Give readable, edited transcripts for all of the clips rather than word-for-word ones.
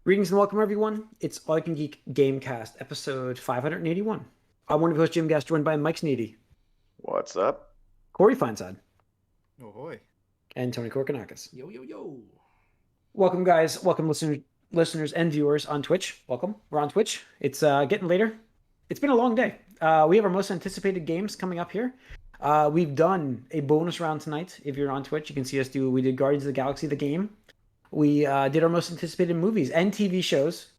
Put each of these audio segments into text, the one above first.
Greetings and welcome, everyone. It's All You Can Geek Gamecast, episode 581. I'm one of your hosts, Jim Guest, joined by Mike Sneedy, What's up? Corey Feinside, Oh boy. and Tony Korkanakis. Yo, yo, yo. Welcome, guys. Welcome, listeners and viewers on Twitch. Welcome. We're on Twitch. It's getting later. It's been a long day. We have our most anticipated games coming up here. We've done a bonus round tonight. If you're on Twitch, you can see us do. We did Guardians of the Galaxy, the game. We did our most anticipated movies and TV shows,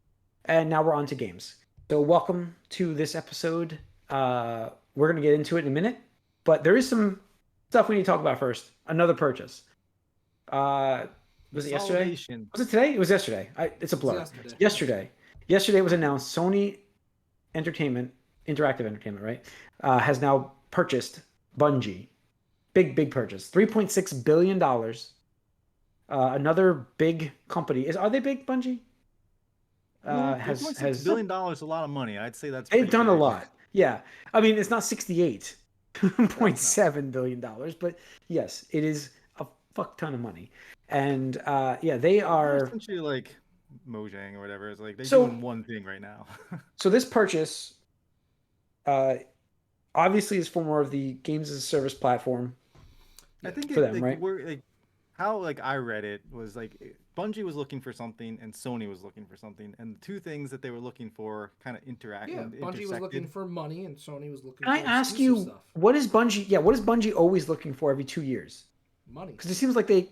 and now we're on to games. So welcome to this episode. We're going to get into it in a minute, but there is some stuff we need to talk about first. Another purchase. Was it yesterday? Was it today? It was yesterday. It's a blur. Yesterday it was announced Sony Interactive Entertainment, right, has now purchased Bungie. Big purchase. $3.6 billion. Another big company. Are they big, Bungie? Has $6 billion a lot of money. I'd say that's they've done a lot. Yeah. I mean, it's not $68.7 billion, but yes, it is a fuck ton of money. And they are essentially like Mojang or whatever. It's like they're doing one thing right now. So this purchase obviously is for more of the games as a service platform. I think for them, right? How I read it was Bungie was looking for something and Sony was looking for something, and the two things that they were looking for kind of interact. Yeah, Bungie was looking for money and Sony was looking. Can I ask you, stuff. What is Bungie? Yeah, what is Bungie always looking for every 2 years? Money. Because it seems like they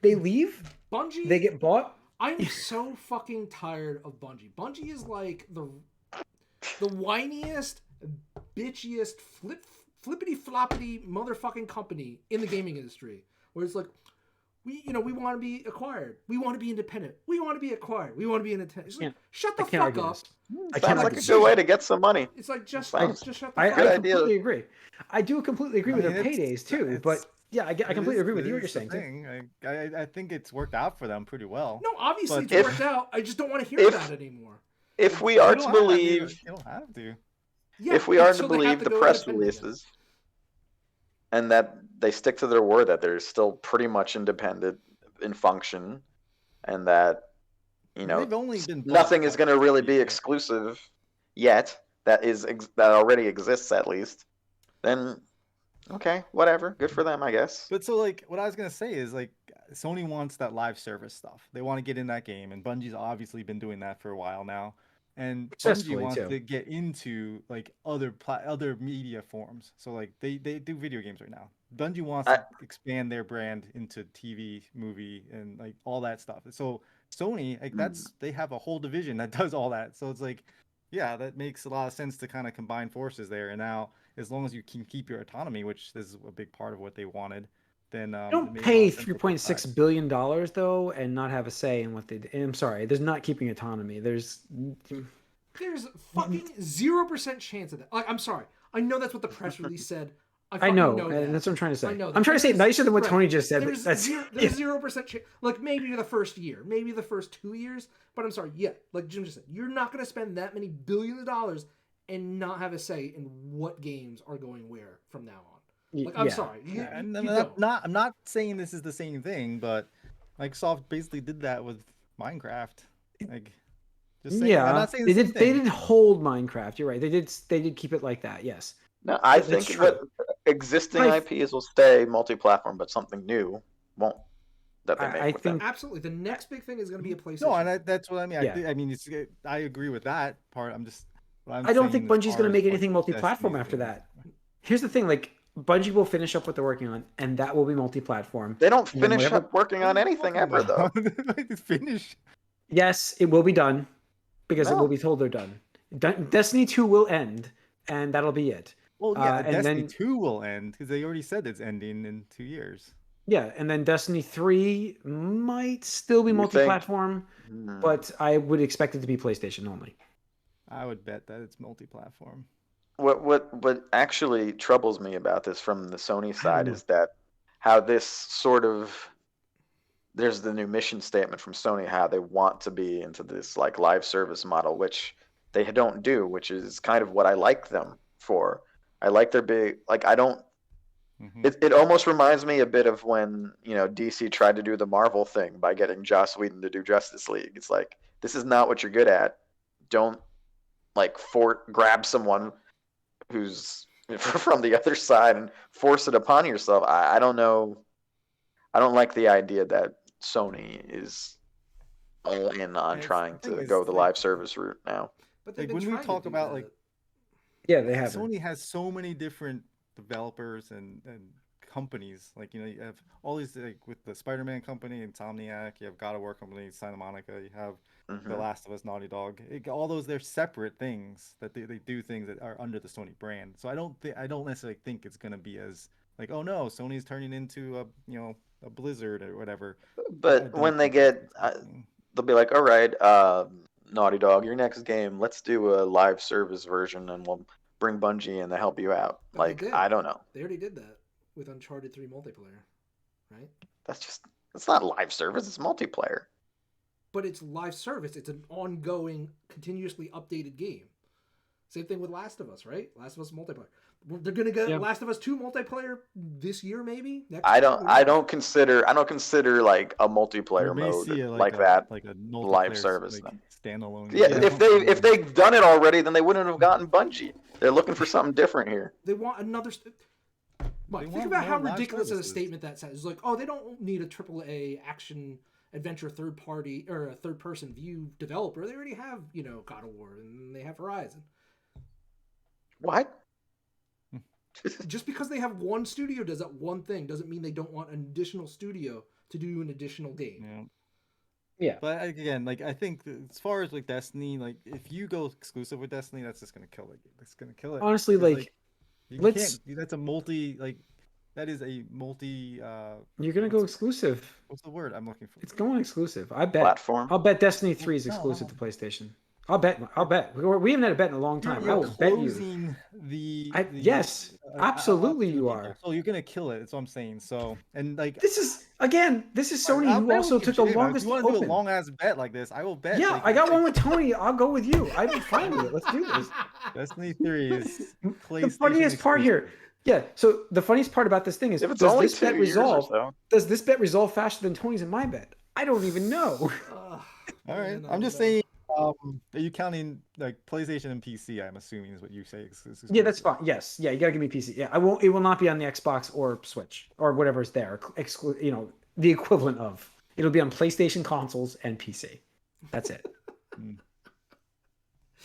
leave. Bungie. They get bought. I'm so fucking tired of Bungie. Bungie is like the whiniest, bitchiest, flippity floppity motherfucking company in the gaming industry. Where it's like, we want to be acquired. We want to be independent. We want to be acquired. We want to be independent. It's like, shut the fuck up. Sounds like a good way to get some money. It's like just shut the fuck up. I completely agree. I do completely agree with their paydays too. But yeah, I completely agree with you what you're saying too. I think it's worked out for them pretty well. No, obviously it's worked out. I just don't want to hear that anymore. If we are to believe, you don't have to. Yeah, if we are to believe the press releases, and that they stick to their word that they're still pretty much independent in function, and that nothing is going to really be exclusive yet. That already exists at least. Then, okay, whatever, good for them, I guess. But so what I was gonna say is Sony wants that live service stuff. They want to get in that game, and Bungie's obviously been doing that for a while now. And Bungie wants to get into other media forms. So they do video games right now. Bungie wants to expand their brand into TV, movie, and all that stuff. So Sony, they have a whole division that does all that. So it's that makes a lot of sense to kind of combine forces there. And now, as long as you can keep your autonomy, which is a big part of what they wanted, then don't pay $3.6 billion though and not have a say in what they do. I'm sorry, there's not keeping autonomy. There's fucking 0% chance of that. I'm sorry. I know that's what the press release said. I know and that's what I'm trying to say. I'm trying to say nicer than what Tony just said. There's 0% chance. Maybe the first year, maybe the first 2 years. But I'm sorry. Yeah, like Jim just said, you're not going to spend that many billions of dollars and not have a say in what games are going where from now on. I'm sorry. I'm not saying this is the same thing, but Microsoft basically did that with Minecraft. Just saying, I'm not saying they did hold Minecraft. You're right. They did keep it like that. Yes. No, I think that existing IPs will stay multi-platform, but something new won't. That they make I think absolutely the next big thing is going to be a PlayStation. No, and that's what I mean. Yeah. I agree with that part. I don't think Bungie's going to make anything multi-platform after that. Here's the thing, Bungie will finish up what they're working on, and that will be multi-platform. They don't finish up working on anything ever, though. Finish. Yes, it will be done, because it will be told they're done. Destiny 2 will end, and that'll be it. Well, yeah, Destiny 2 will end, because they already said it's ending in 2 years. Yeah, and then Destiny 3 might still be multi-platform, but I would expect it to be PlayStation only. I would bet that it's multi-platform. What actually troubles me about this from the Sony side is that how this sort of there's the new mission statement from Sony how they want to be into this live service model, which they don't do, which is kind of what I like them for. I like their big I don't It almost reminds me a bit of when DC tried to do the Marvel thing by getting Joss Whedon to do Justice League. It's like, this is not what you're good at. Don't grab someone who's from the other side and force it upon yourself. I don't know. I don't like the idea that Sony is all in on trying to go the live service route now. But when we talk about they have. Sony has so many different developers and companies. You have all these with the Spider-Man company, Insomniac. You have God of War company, Santa Monica. You have The Last of Us, Naughty Dog. All those, they're separate things that they do things that are under the Sony brand. So I don't necessarily think it's gonna be as oh no, Sony's turning into a Blizzard or whatever. But when they get, they'll be like, all right, Naughty Dog, your next game, let's do a live service version, and we'll bring Bungie in to help you out. But I don't know. They already did that with Uncharted 3 multiplayer, right? It's not live service, it's multiplayer. But it's live service. It's an ongoing, continuously updated game. Same thing with Last of Us, right? Last of Us multiplayer. They're gonna get Last of Us 2 multiplayer this year, maybe. I don't consider like a multiplayer mode like that, like a live service standalone. Yeah, if they've done it already, then they wouldn't have gotten Bungie. They're looking for something different here. They want another. Mike, think about how ridiculous of a statement that says. It's like, oh, they don't need a AAA action adventure third party or a third person view developer. They already have God of War and they have Horizon. What? Just because they have one studio does that one thing doesn't mean they don't want an additional studio to do an additional game. Yeah. But again, I think as far as Destiny, if you go exclusive with Destiny, that's just gonna kill it. It's gonna kill it. Honestly, that's a multi that is a multi. You're gonna go exclusive. What's the word I'm looking for? It's going exclusive. I bet. Platform. I'll bet Destiny 3 is exclusive to PlayStation. I'll bet. We haven't had a bet in a long time. I will bet you. Yes, absolutely you are. So you're gonna kill it. That's what I'm saying. So this is Sony who also took the longest. If you want to do a long ass bet like this, I will bet. Yeah, I got one with Tony. I'll go with you. I'd be fine with it. Let's do this. Destiny 3 is the funniest part here. Yeah. So the funniest part about this thing is, does this bet resolve? Does this bet resolve faster than Tony's and my bet? I don't even know. All right, I'm just saying. Are you counting PlayStation and PC? I'm assuming is what you say. Yeah, that's fine. Yes, yeah, you gotta give me PC. Yeah, I won't. It will not be on the Xbox or Switch or whatever's there. The equivalent of. It'll be on PlayStation consoles and PC. That's it. And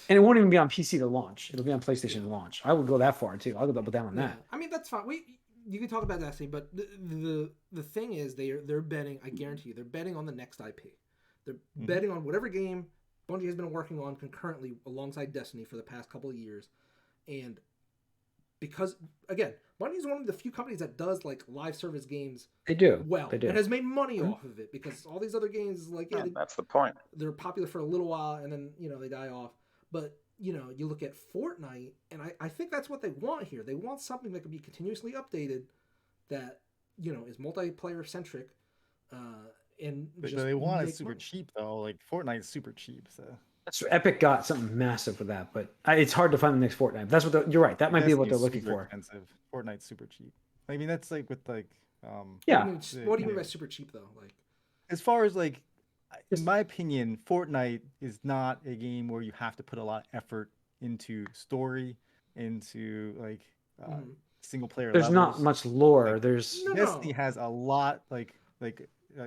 it won't even be on PC to launch. It'll be on PlayStation to launch. I would go that far too. I'll go double down on that. I mean, that's fine. You can talk about Destiny, but the thing is, they're betting. I guarantee you, they're betting on the next IP. They're betting on whatever game Bungie has been working on concurrently alongside Destiny for the past couple of years. And because, again, Bungie is one of the few companies that does live service games they do and has made money off of it, because all these other games that's the point. They're popular for a little while and then they die off. But you look at Fortnite, and I think that's what they want here. They want something that can be continuously updated, that is multiplayer centric. But they want it super cheap though. Fortnite's super cheap, so that's Epic got something massive for that. But it's hard to find the next Fortnite. That's what you're right. That might be what they're looking for. Expensive. Fortnite's super cheap. I mean, that's with yeah. What do you mean by super cheap though? As far as in my opinion, Fortnite is not a game where you have to put a lot of effort into story, into single player. There's levels. not much lore. Destiny has a lot right,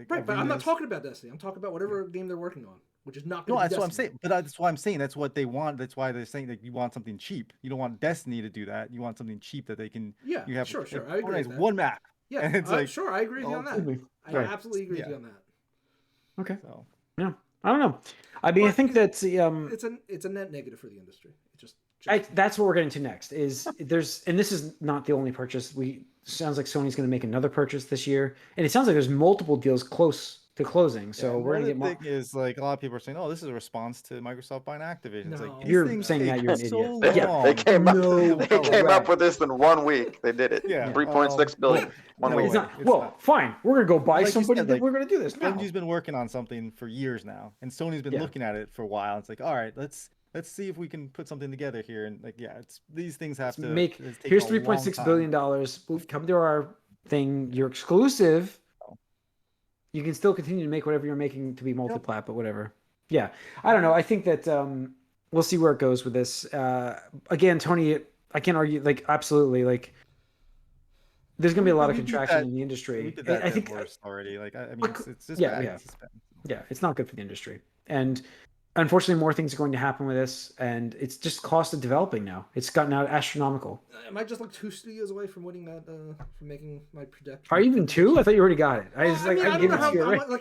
but I'm not talking about Destiny. I'm talking about whatever game they're working on, which is not. That's what I'm saying. But that's why I'm saying that's what they want. That's why they're saying that you want something cheap. You don't want Destiny to do that. You want something cheap that they can. Yeah, you have, sure. I agree. With that. One map. Yeah, and it's sure. I agree with you on that. I absolutely agree with you on that. Okay. So yeah, I don't know. I mean, I think that's it's a net negative for the industry. That's what we're getting to next. And this is not the only purchase. Sounds like Sony's going to make another purchase this year, and it sounds like there's multiple deals close to closing. So we're going to get more. The thing is, a lot of people are saying, "Oh, this is a response to Microsoft buying Activision." No. It's you're saying that you're an idiot. Yeah, they came up with this in 1 week. They did it. Yeah, 3.6 billion. 1 week. Fine. We're gonna go buy somebody. We're gonna do this. Bungie's been working on something for years now, and Sony's been looking at it for a while. It's all right, let's let's see if we can put something together here. And like, yeah, it's these things have to make. take Here's a $3.6 long billion. time. Come to our thing. You're exclusive. You can still continue to make whatever you're making to be multiplat, but whatever. Yeah, I don't know. I think that we'll see where it goes with this. Again, Tony, I can't argue. Like, absolutely, like. There's gonna be a lot of contraction in the industry. We did that I think already. Like, I mean, it's just yeah, bad. Yeah, it's not good for the industry. And unfortunately, more things are going to happen with this, and it's just cost of developing now. It's gotten out astronomical. Am I just like 2 studios away from winning that? From making my prediction? Are you even 2? I thought you already got it. I don't know how.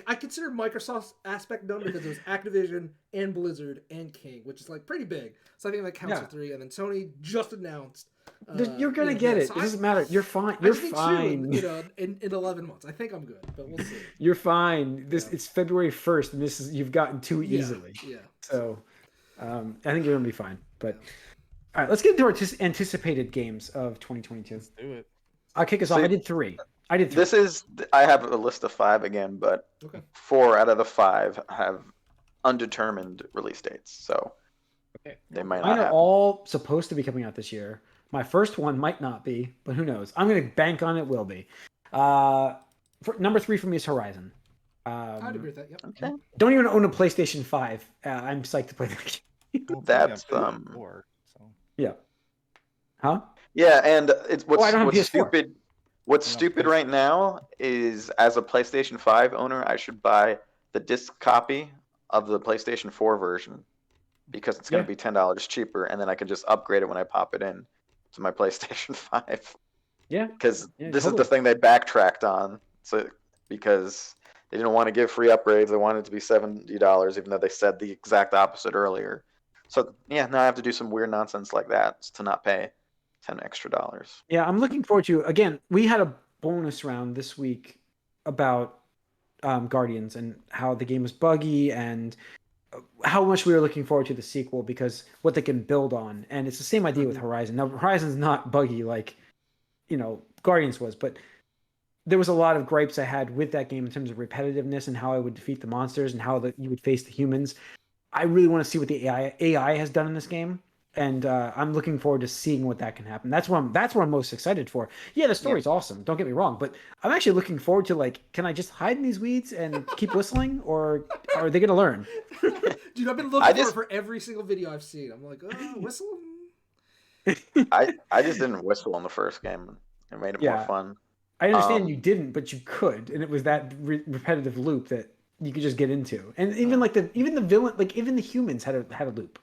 I consider Microsoft's aspect done because it was Activision and Blizzard and King, which is like pretty big. So I think that counts for 3. And then Sony just announced. You're gonna get it. So it doesn't matter. You're fine. You're fine. 2, in 11 months. I think I'm good, but we'll see. You're fine. It's February 1st, and you've gotten 2 easily. Yeah. So, I think you're gonna be fine. But all right, let's get into our anticipated games of 2022. Let's do it. I'll kick us off. I did 3. I have a list of 5 again, but 4 out of the 5 have undetermined release dates. So they might not. Mine are all supposed to be coming out this year. My first one might not be, but who knows? I'm going to bank on it will be. Number 3 for me is Horizon. I'd agree with that. Yep. Okay. Don't even own a PlayStation 5. I'm psyched to play that game. Well, that's yeah. Huh? Yeah, and it's what's stupid. What's stupid right now is, as a PlayStation 5 owner, I should buy the disc copy of the PlayStation 4 version because it's going to be $10 cheaper, and then I can just upgrade it when I pop it in to my PlayStation 5. Yeah. Because this is the thing they backtracked on. So because they didn't want to give free upgrades, they wanted it to be $70, even though they said the exact opposite earlier. So yeah, now I have to do some weird nonsense like that to not pay $10 extra. Yeah, I'm looking forward to. Again, we had a bonus round this week about Guardians and how the game was buggy and how much we were looking forward to the sequel because what they can build on. And it's the same idea with Horizon. Now, Horizon's not buggy like, Guardians was, but there was a lot of gripes I had with that game in terms of repetitiveness and how I would defeat the monsters and how you would face the humans. I really want to see what the AI has done in this game. And I'm looking forward to seeing what that can happen. That's what I'm most excited for. Yeah, the story's awesome. Don't get me wrong, but I'm actually looking forward to can I just hide in these weeds and keep whistling, or are they gonna learn? Dude, I've been looking for every single video I've seen. I'm like, whistle. I just didn't whistle in the first game. It made it more fun. I understand you didn't, but you could, and it was that repetitive loop that you could just get into. And even even the villain, even the humans had a loop.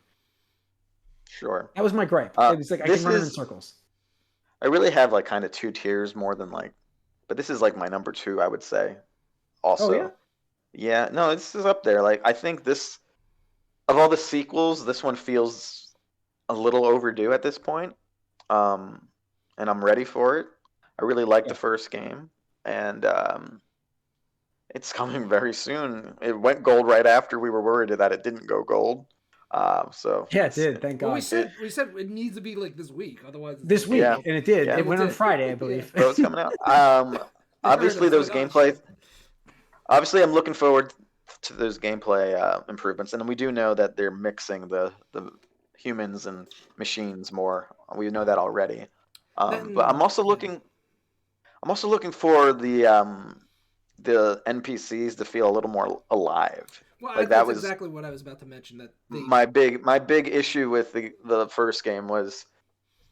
Sure. That was my gripe. It was I can run in circles. I really have kind of 2 tiers more than but this is my number 2, I would say. Also. Oh, yeah? Yeah, no, this is up there. I think this, of all the sequels, this one feels a little overdue at this point. And I'm ready for it. I really like the first game, and it's coming very soon. It went gold right after we were worried that it didn't go gold. So yeah, it did. Thank God. Well, we said it needs to be this week, otherwise. This week, and it did. Yeah. It went on Friday, I believe. So it's coming out. Obviously, those gameplay. Obviously, I'm looking forward to those gameplay improvements, and we do know that they're mixing the humans and machines more. We know that already. But I'm also looking for the NPCs to feel a little more alive. Well, that was exactly what I was about to mention. That my big issue with the first game was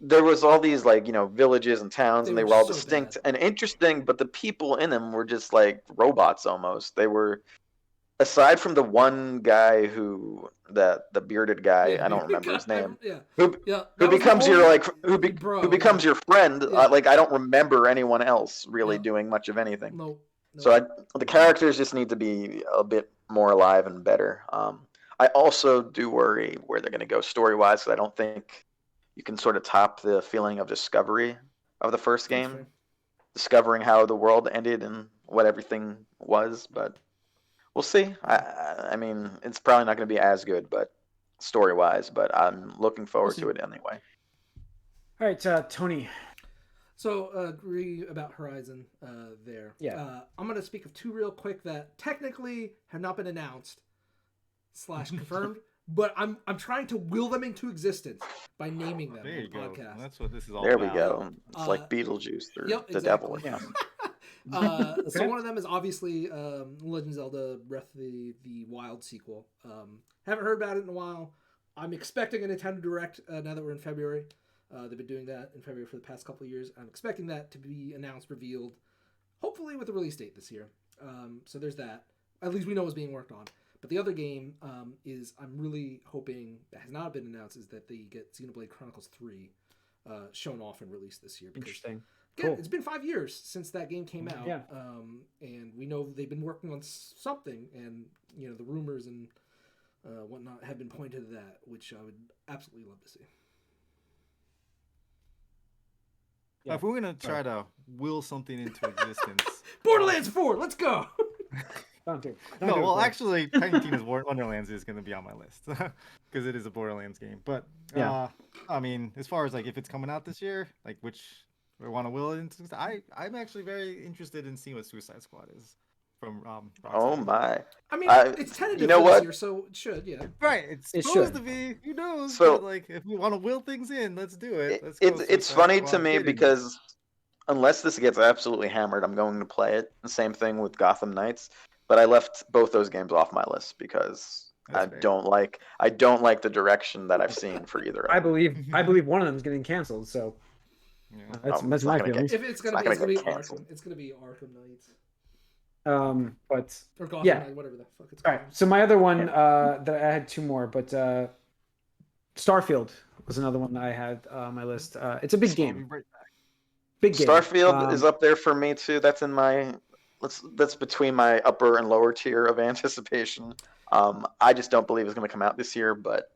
there was all these villages and towns, and they were all distinct and interesting, but the people in them were just like robots almost. They were, aside from the one guy the bearded guy, I don't remember his name. Who becomes who becomes your friend. I don't remember anyone else really doing much of anything. No. So the characters just need to be a bit more alive and better. I also do worry where they're going to go story-wise, because I don't think you can sort of top the feeling of discovery of the first game. Right. Discovering how the world ended and what everything was, but we'll see. I mean, it's probably not going to be as good, but story-wise, but I'm looking forward to it anyway. All right, Tony. So, agree about Horizon there. Yeah. I'm going to speak of 2 real quick that technically have not been announced / confirmed, but I'm trying to will them into existence by naming them There on you the go. podcast. That's what this is all There about. we go. It's like Beetlejuice or Yep, the devil. exactly. Yeah. So one of them is obviously Legend of Zelda Breath of the Wild sequel. Haven't heard about it in a while. I'm expecting a Nintendo Direct now that we're in February. They've been doing that in February for the past couple of years. I'm expecting that to be announced, revealed, hopefully with a release date this year. So there's that. At least we know it's being worked on. But the other game is I'm really hoping that has not been announced is that they get Xenoblade Chronicles 3 shown off and released this year. Interesting. Again, Cool. it's been 5 years since that game came out. Yeah. And we know they've been working on something, and the rumors and whatnot have been pointed to that, which I would absolutely love to see. Yeah. If we're gonna try to will something into existence, Borderlands 4, let's go. Actually, Tiny Tina's Wonderlands is gonna be on my list because it is a Borderlands game. But I mean, as far as like if it's coming out this year, like which we want to will it into, I'm actually very interested in seeing what Suicide Squad is from Rockstar. Oh my! I mean, it's tentative you know for what? this year, so it should, yeah. Right, it's supposed to be. Who knows? So, but like, if we want to will things in, let's do it. It's funny to me because unless this gets absolutely hammered, I'm going to play it. The same thing with Gotham Knights, but I left both those games off my list because I don't like the direction that I've seen for either. I believe one of them is getting canceled. So that's my feeling. If it's gonna be Arkham, it's gonna be Arkham Knights. But or Gotham Knight, whatever the fuck it's called. All right. So my other one that I had two more, but Starfield was another one that I had on my list. It's a big game. Big game. Starfield is up there for me too. That's in my that's between my upper and lower tier of anticipation. I just don't believe it's going to come out this year, but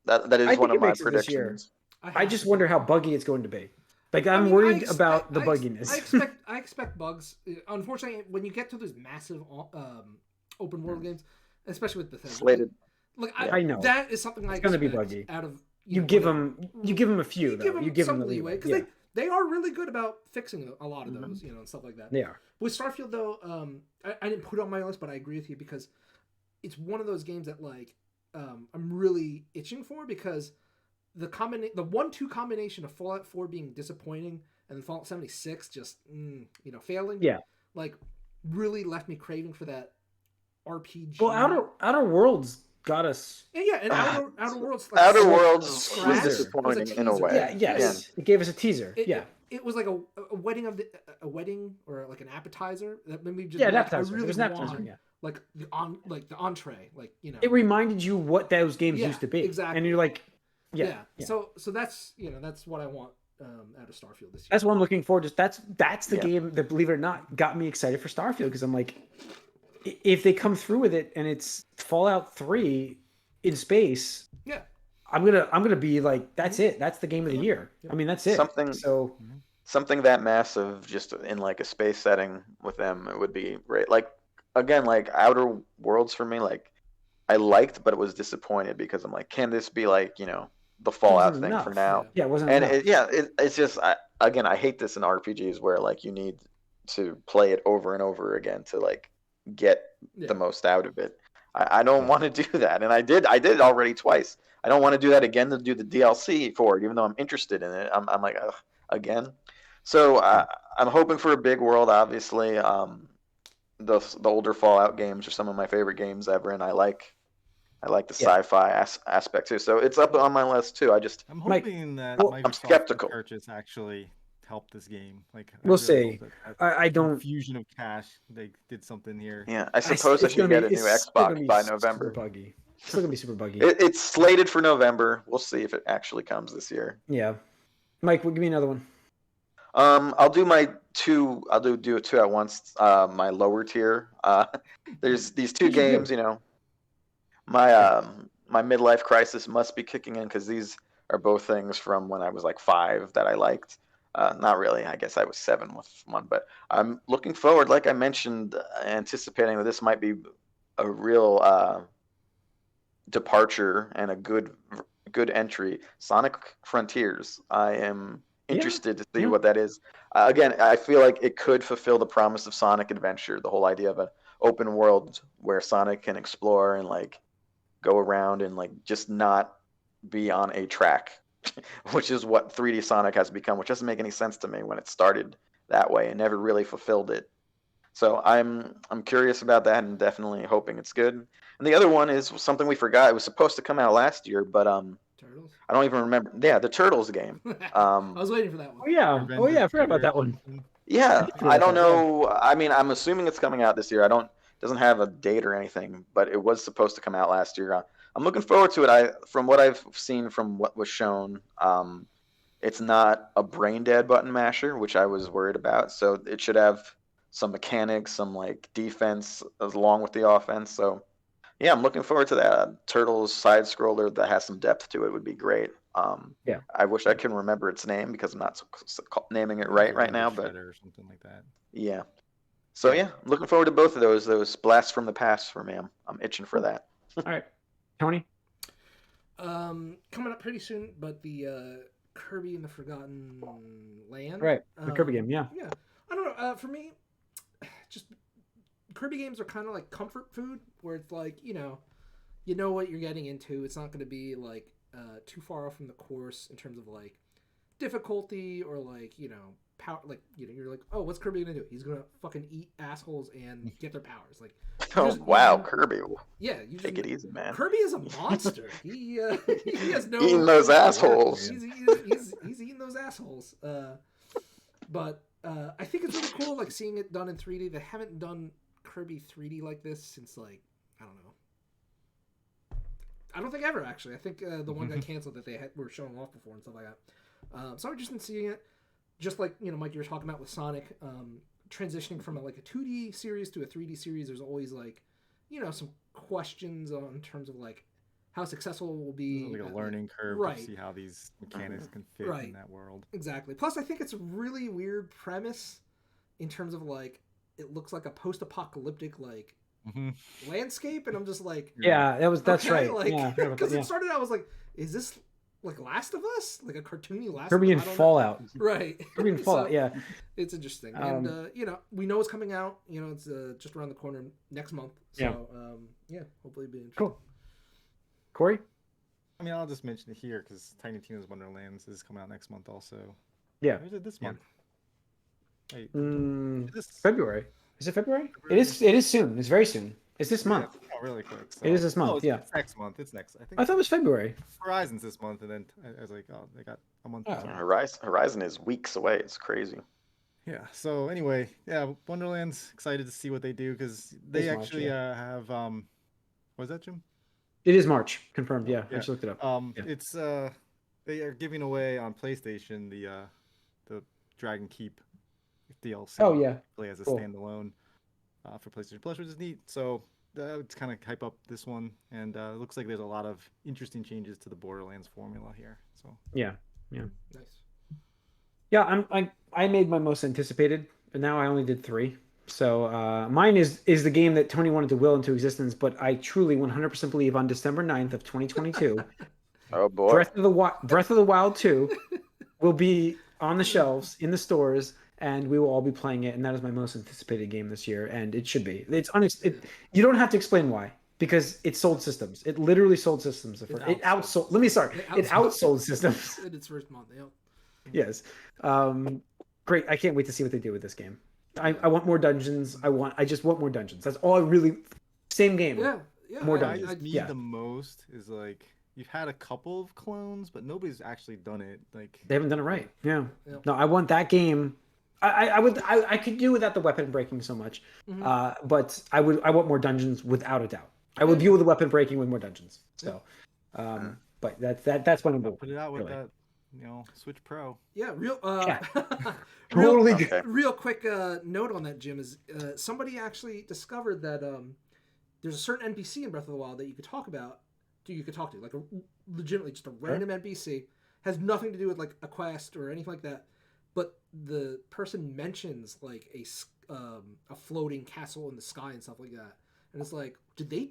that is one of my predictions. I just wonder how buggy it's going to be. Like I'm worried about the bugginess. I expect bugs. Unfortunately, when you get to those massive open world games, especially with Bethesda, slated. Like I know that is something it's going to be buggy. Out of you give them a few though. You give them the leeway because they are really good about fixing a lot of those, and stuff like that. They are. With Starfield though, I didn't put it on my list, but I agree with you because it's one of those games that like I'm really itching for because the 1-2 combination of Fallout 4 being disappointing and then Fallout 76 just failing. Yeah. Like really left me craving for that RPG. Well, Outer Worlds got us. Yeah, and Outer Worlds. Like, Outer Worlds was disappointing in a way. Yes. It gave us a teaser. It was like a wedding or like an appetizer that maybe just an appetizer. It was an appetizer. Like the entree, It reminded you what those games used to be. Exactly. And you're like, So that's that's what I want out of Starfield this year. That's what I'm looking forward to. That's the game that, believe it or not, got me excited for Starfield because I'm like, if they come through with it and it's Fallout 3 in space, I'm gonna be like, that's it. That's the game of the year. I mean, that's it. Something that massive, just in like a space setting with them, it would be great. Like again, like Outer Worlds for me, like I liked, but it was disappointed because I'm like, can this be like the Fallout thing for now? Yeah, it wasn't. And it's just I hate this in RPGs where like you need to play it over and over again to like get the most out of it. I don't want to do that, and I did it already twice. I don't want to do that again to do the DLC for it, even though I'm interested in it. I'm like, ugh, again. So I'm hoping for a big world. Obviously, the older Fallout games are some of my favorite games ever, and I like the sci-fi aspect too. So it's up on my list too. I'm hoping that I'm skeptical. Purchase actually help this game. Like we'll see. I don't fusion of cash. They did something here. Yeah, I suppose I should get a new Xbox by November. Buggy. It's still gonna be super buggy. It's slated for November. We'll see if it actually comes this year. Yeah, Mike, give me another one. I'll do my two. I'll do it two at once. My lower tier. There's these two games. My midlife crisis must be kicking in because these are both things from when I was like 5 that I liked. Not really. I guess I was 7 with one, but I'm looking forward. Like I mentioned, anticipating that this might be a real departure and a good entry. Sonic Frontiers. I am interested to see what that is. Again, I feel like it could fulfill the promise of Sonic Adventure. The whole idea of an open world where Sonic can explore and like go around and like just not be on a track, which is what 3D Sonic has become, which doesn't make any sense to me when it started that way and never really fulfilled it. So I'm curious about that and definitely hoping it's good. And the other one is something we forgot. It was supposed to come out last year, but Turtles. I don't even remember. Yeah, the Turtles game. I was waiting for that one. Oh yeah, I forgot about that one. Yeah, I don't know. I mean, I'm assuming it's coming out this year. Doesn't have a date or anything, but it was supposed to come out last year. I'm looking forward to it. From what I've seen from what was shown, it's not a brain dead button masher, which I was worried about. So it should have some mechanics, some like defense along with the offense. So yeah, I'm looking forward to that. Turtles side scroller that has some depth to it would be great. Yeah, I wish I can remember its name because I'm not naming it right now, but or something like that. Yeah. So yeah, I'm looking forward to both of those blasts from the past for me. I'm itching for that. All right, Tony. Coming up pretty soon, but the Kirby and the Forgotten Land. Right, the Kirby game. Yeah. Yeah. I don't know. For me, just Kirby games are kind of like comfort food, where it's like you know what you're getting into. It's not going to be like too far off from the course in terms of like difficulty or like power. Like you're like, oh, what's Kirby gonna do? He's gonna fucking eat assholes and get their powers. Like, wow, Kirby. Yeah, you just take it easy, man. Kirby is a monster. he has no eating those assholes. He's eating those assholes. But I think it's really cool, like seeing it done in 3D. They haven't done Kirby 3D like this since like I don't know. I don't think ever actually. I think the one got canceled that they were showing off before and stuff like that. So I'm interested in seeing it. Just like Mike, you were talking about with Sonic, transitioning from a 2D series to a 3D series. There's always like some questions in terms of like how successful it will be. Like a learning curve to see how these mechanics can fit in that world. Exactly. Plus, I think it's a really weird premise in terms of like it looks like a post-apocalyptic like landscape, and I'm just like, that's right. Like, yeah, because it started out, I was like, is this like Last of Us, like a cartoony Last Kirby of Us? and Fallout, right? Kirby and Fallout, yeah. It's interesting, and we know it's coming out. It's just around the corner next month. So hopefully it'll be interesting. Cool. Corey? I mean, I'll just mention it here because Tiny Tina's Wonderlands is coming out next month also. Yeah. Or is it this month? Wait, February. Is it February? It is soon. It's very soon. It's this month. Oh, really quick. So. It is this month, It's next month. It's next. I thought it was February. Horizon's this month, and then I was like, oh, they got a month. Horizon is weeks away. It's crazy. Yeah. So anyway, Wonderland's excited to see what they do because they actually have what was that, Jim? It is March, confirmed. Yeah, I just looked it up. It's they are giving away on PlayStation the Dragon Keep DLC. Oh yeah, really as a standalone for PlayStation Plus, which is neat. So it's kind of hype up this one, and it looks like there's a lot of interesting changes to the Borderlands formula here. So yeah, nice. Yeah, I made my most anticipated, but now I only did 3. So mine is the game that Tony wanted to will into existence, but I truly 100% believe on December 9th of 2022, oh boy, Breath of the Wild 2 will be on the shelves in the stores, and we will all be playing it, and that is my most anticipated game this year, and it should be. You don't have to explain why, because it sold systems. It literally sold systems. It outsold systems in its first month. Yep. Yes. Great. I can't wait to see what they do with this game. I want more dungeons. I just want more dungeons. That's all I really. Same game. Yeah. More dungeons. dungeons. I need the most is like you've had a couple of clones, but nobody's actually done it. Like they haven't done it right. Yeah. No, I want that game. I could do without the weapon breaking so much, but I want more dungeons without a doubt. I would deal with the weapon breaking with more dungeons. So, but that's one of the. Put it out with that. Switch Pro. Yeah, totally. Real quick note on that, Jim, is somebody actually discovered that there's a certain NPC in Breath of the Wild that you could talk to, like legitimately just a random NPC, has nothing to do with like a quest or anything like that, but the person mentions like a floating castle in the sky and stuff like that, and it's like, did they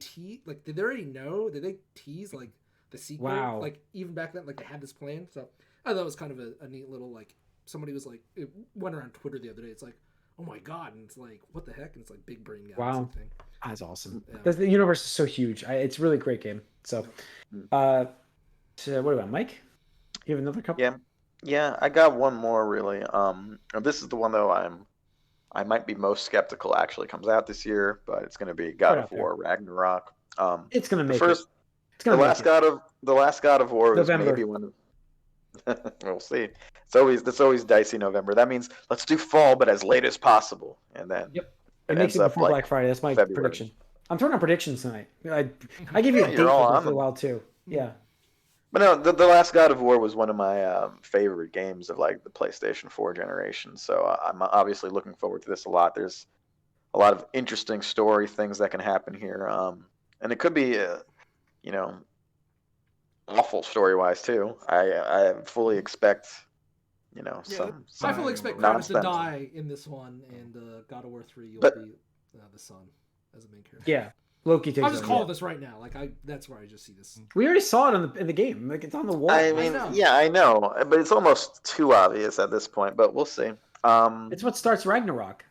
already know? Did they tease like the sequel? Wow. Like even back then, like they had this plan. So I thought it was kind of a neat little like somebody was like, it went around Twitter the other day. It's like, oh my god, and it's like, what the heck? And it's like big brain guy. Wow. Thing. That's awesome. Yeah. The universe is so huge. It's really a great game. So, so what about Mike? You have another couple? Yeah, I got one more really. This is the one though I might be most skeptical actually comes out this year, but it's going to be God of War Ragnarok. It's going to make it. It's going to last God of War was November. maybe one. We'll see. It's always dicey November. That means let's do fall, but as late as possible, and then it makes it before Black Friday. That's my prediction. I'm throwing out predictions tonight. I gave you a date for a while too. Yeah. But no, the last God of War was one of my favorite games of like the PlayStation 4 generation. So I'm obviously looking forward to this a lot. There's a lot of interesting story things that can happen here, and it could be, awful story wise too. I fully expect, some. I fully expect Kratos to die in this one, and God of War 3 you'll be the son as a main character. Yeah. Loki takes. I'll just call this right now. That's where I just see this. We already saw it in the game. Like it's on the wall. I mean, I know, but it's almost too obvious at this point. But we'll see. It's what starts Ragnarok.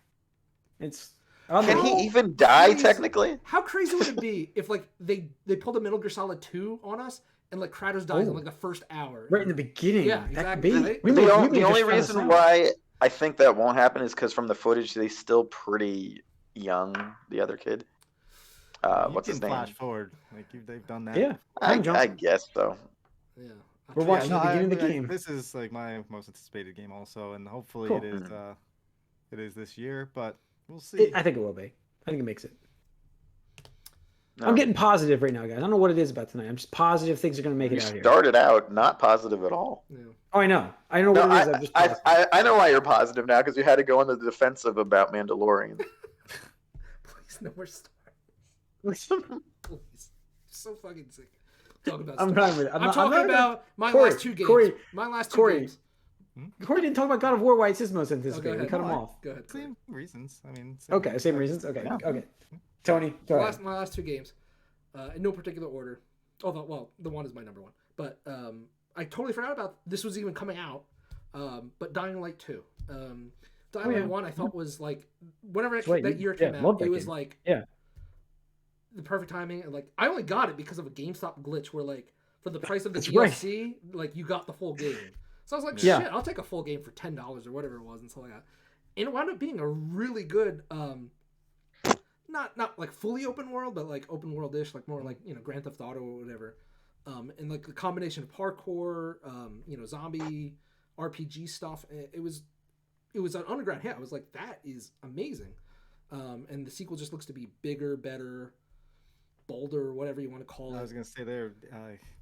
It's. Can he even die technically? How crazy would it be if like they pulled a Metal Gear Solid 2 on us and like Kratos dies in like the first hour? Right in the beginning. Yeah, exactly. The only reason why I think that won't happen is because from the footage he's still pretty young. The other kid. What's his name? Flash forward, like they've done that. Yeah, I guess so. Yeah, we're watching the beginning of the game. This is like my most anticipated game, also, and hopefully it is this year. But we'll see. I think it will be. I think it makes it. No. I'm getting positive right now, guys. I don't know what it is about tonight. I'm just positive things are going to make it out here. You started out not positive at all. Yeah. Oh, I know. I know what it is. I'm just positive. I know why you're positive now because you had to go on the defensive about Mandalorian. Please, no more Star. Please. So fucking sick. Talk about I'm Star. not with it. I'm talking about my last two games. My last two games. Corey didn't talk about God of War. Why it's his most anticipated. We cut him off. Go ahead. Same reasons. I mean. Same reasons. Okay. Yeah. Okay. Tony, my last two games, in no particular order. Although, well, the one is my number one. But I totally forgot about this was even coming out. But Dying Light 2. Dying Light 1 I thought was like whenever that year came out, it was like the perfect timing. And like I only got it because of a GameStop glitch where like for the price of the DLC, like you got the full game. So I was like, shit, I'll take a full game for $10 or whatever it was and stuff like that. And it wound up being a really good not like fully open world, but like open world-ish, like more like, Grand Theft Auto or whatever. And like the combination of parkour, zombie RPG stuff. It was an underground hit. I was like, that is amazing. And the sequel just looks to be bigger, better, bolder, whatever you want to call it. I was gonna say they're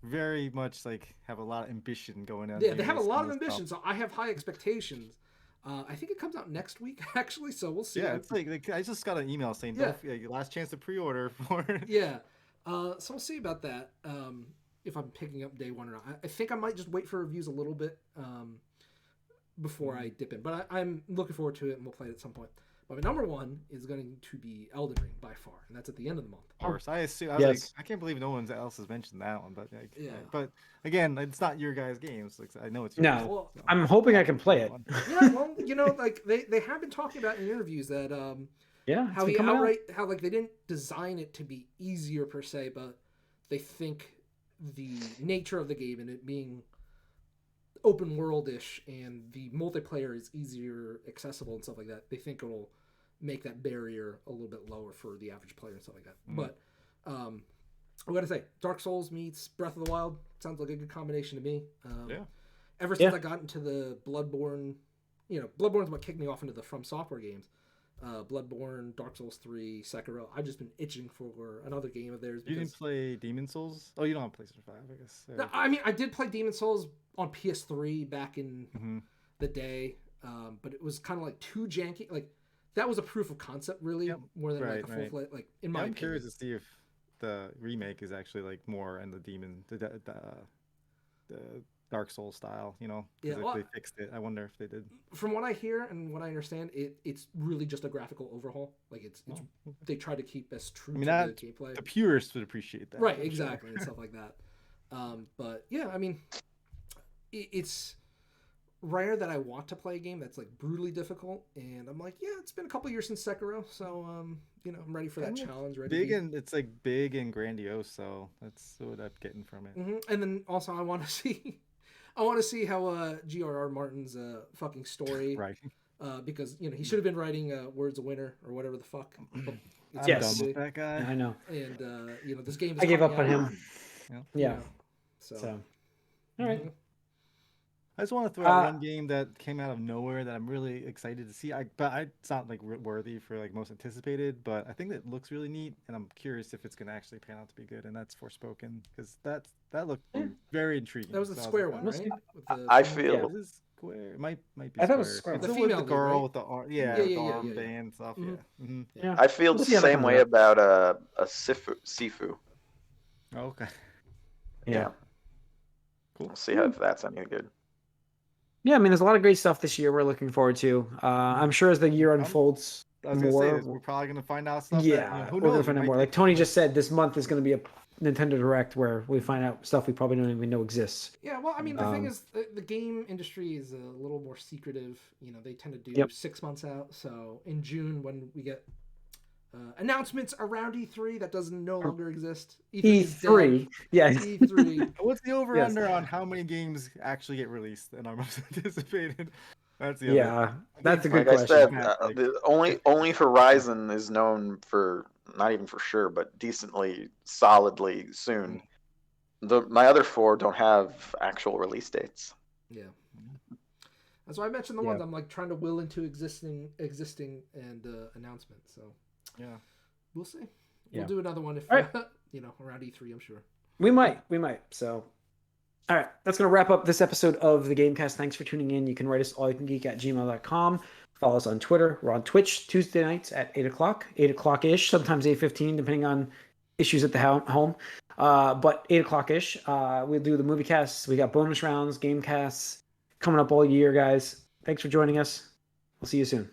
very much like have a lot of ambition going on. Yeah, they have a lot of ambition, so I have high expectations. I think it comes out next week, actually, so we'll see. Yeah, it's like I just got an email saying, last chance to pre-order for it. Yeah, so we'll see about that, if I'm picking up day one or not. I think I might just wait for reviews a little bit before I dip in, but I'm looking forward to it, and we'll play it at some point. But my number one is going to be Elden Ring by far, and that's at the end of the month. Of course, I assume. I was like, I can't believe no one else has mentioned that one, but but again, it's not your guys' games. Like I know it's yours. No, well, I'm hoping I can play it. Yeah, well, like they have been talking about in interviews that how like they didn't design it to be easier per se, but they think the nature of the game and it being open world-ish and the multiplayer is easier accessible and stuff like that, they think it'll make that barrier a little bit lower for the average player and stuff like that. But I gotta say, Dark Souls meets Breath of the Wild sounds like a good combination to me. Ever since I got into the Bloodborne, Bloodborne's what kicked me off into the From Software games. Bloodborne, Dark Souls 3, Sekiro. I've just been itching for another game of theirs. You didn't play Demon Souls? Oh, you don't have PlayStation 5, I guess. No, I mean, I did play Demon Souls on PS3 back in the day, but it was kind of like too janky. Like that was a proof of concept, really, more than like a full fledged. Like in my opinion. I'm curious to see if the remake is actually like more in the the Dark Souls style, if they fixed it. I wonder if they did. From what I hear and what I understand, it's really just a graphical overhaul. Like it's they try to keep as true to the gameplay. The purists would appreciate that. Right, exactly, and stuff like that. But yeah, I mean, it's rare that I want to play a game that's like brutally difficult, and I'm like, yeah, it's been a couple years since Sekiro, so I'm ready for that challenge. It's like big and grandiose, so that's what I'm getting from it. And then also I want to see how G.R.R. Martin's fucking story, right? Because he should have been writing Words of Winter or whatever the fuck. I'm done with that guy. I know. And this game. I gave up on him. Yeah. So. All right. I just want to throw out one game that came out of nowhere that I'm really excited to see. It's not like worthy for like most anticipated, but I think that looks really neat, and I'm curious if it's going to actually pan out to be good. And that's Forspoken, because that looked very intriguing. That was the Square one, right? I feel Square. It might be. I thought it was Square. It's the female girl with the arm, the arm band stuff. Mm-hmm. Yeah. I feel the same way about a Sifu. Okay. Yeah. Cool. We'll see if that's any good. Yeah, I mean, there's a lot of great stuff this year we're looking forward to. I'm sure as the year unfolds, I was gonna say this, we're probably gonna find out stuff. Yeah, we're gonna find out more. Like Tony just said, this month is gonna be a Nintendo Direct where we find out stuff we probably don't even know exists. Yeah, well, I mean, the thing is, the game industry is a little more secretive. They tend to do 6 months out. So in June, when we get announcements around E3 that doesn't no longer exist. E3, yeah. E3. What's the over under on how many games actually get released and are most anticipated? That's the other. That's a good question. I said, only Horizon is known for, not even for sure, but decently, solidly soon. My other 4 don't have actual release dates. Yeah. That's why I mentioned the ones I'm like trying to will into existing and announcements. So yeah, we'll see. We'll do another one if around E3, I'm sure. We might. So all right, that's going to wrap up this episode of the Gamecast. Thanks for tuning in. You can write us allyoucangeek@gmail.com. Follow us on Twitter. We're on Twitch Tuesday nights at 8 o'clock-ish, sometimes 8:15, depending on issues at the home. But 8 o'clock-ish. We'll do the movie casts. We got bonus rounds, game casts coming up all year, guys. Thanks for joining us. We'll see you soon.